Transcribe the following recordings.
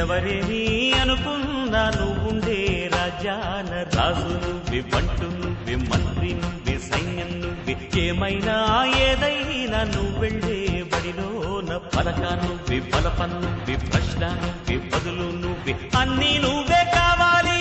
ఎవరేని అనుకున్నా నువ్వుండే రాజ్యాన రాజు నువ్వే, బంటు నువ్వే, మంత్రి నువ్వే, సైన్యం నువ్వే, ఏమైనా ఏదైనా నువ్వెళ్ళే బడిలోన పలక నువ్వే, బలపం నువ్వే, ప్రశ్న నువ్వే, బదులు నువ్వే, అన్నీ నువ్వే కావాలి.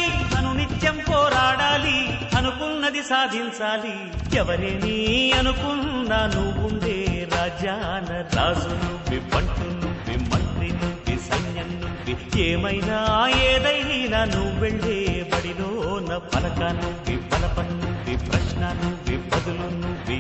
నిత్యం పోరాడాలి, అనుకున్నది సాధించాలి. ఎవరేని అనుకున్నా నువ్వుండే రాజ్యాన రాజు నువ్వే, బంటు నువ్వే, మంత్రి నువ్వే, సైన్యం నువ్వే, ఏమైనా ఏదైనా నువ్వెళ్ళే బడిలోన పలక నువ్వే, బలపం నువ్వే, ప్రశ్న నువ్వే, బదులు నువ్వే.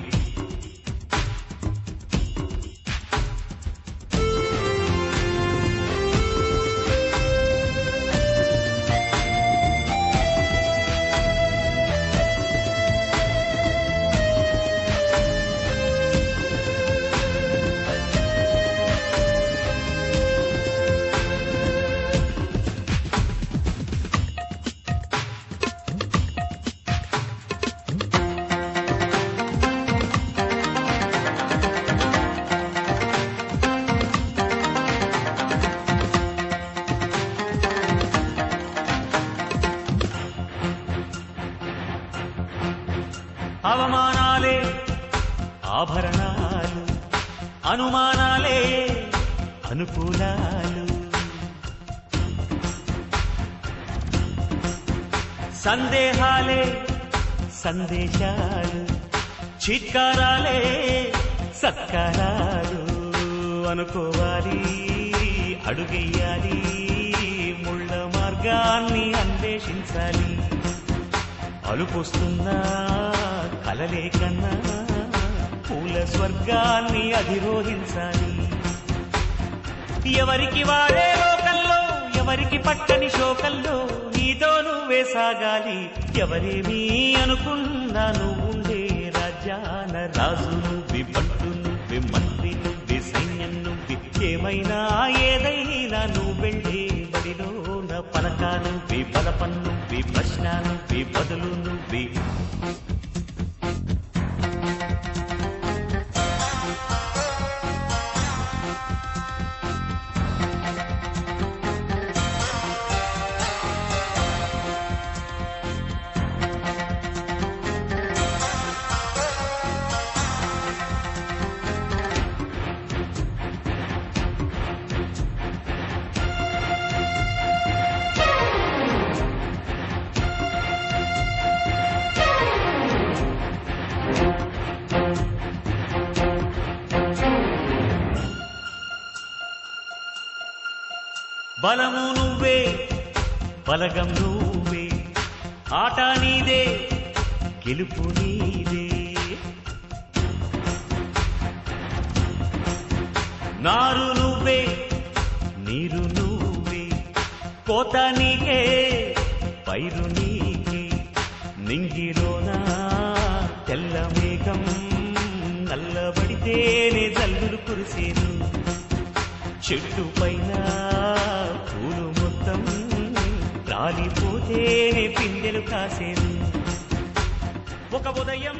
అవమానాలే ఆభరణాలు, అనుమానాలే అనుకూలాలు, సందేహాలే సందేశాలు, చిత్కారాలే సత్కారాలు. అనుకోవాలి, అడుగెయ్యాలి, ముళ్ళ మార్గాన్ని అన్వేషించాలి. అలుపొస్తున్నా కలలే కన్నా పూల స్వర్గాన్ని అధిరోహించాలి. ఎవరికి వాడే లోకంలో, ఎవరికి పట్టని శోకంలో నీతో నువ్వే సాగాలి. ఎవరేమీ అనుకున్నా నువ్వుండే రాజ్యాన రాజు నువ్వే, బంటు నువ్వే, మంత్రి నువ్వే, సైన్యం నువ్వే, ఏమైనా ఏదైనా నువ్వెళ్ళే బడిలోన పలక నువ్వే, బలపం నువ్వే, ప్రశ్న నువ్వే, బదులు నువ్వే. బలము నువ్వే, బలగం నువ్వే, ఆట నీదే, గెలుపు నీదే. నారు నువ్వే, నీరు నువ్వే, కోత నీకే, పైరు నీకే. నింగిలోనా తెల్ల మేఘం నల్లబడితేనే జల్లులు కురిసేను. చెట్టు పైన పూలు మొత్తం రాలిపోతేనే పిందెలు కాసేను. ఒక ఉదయం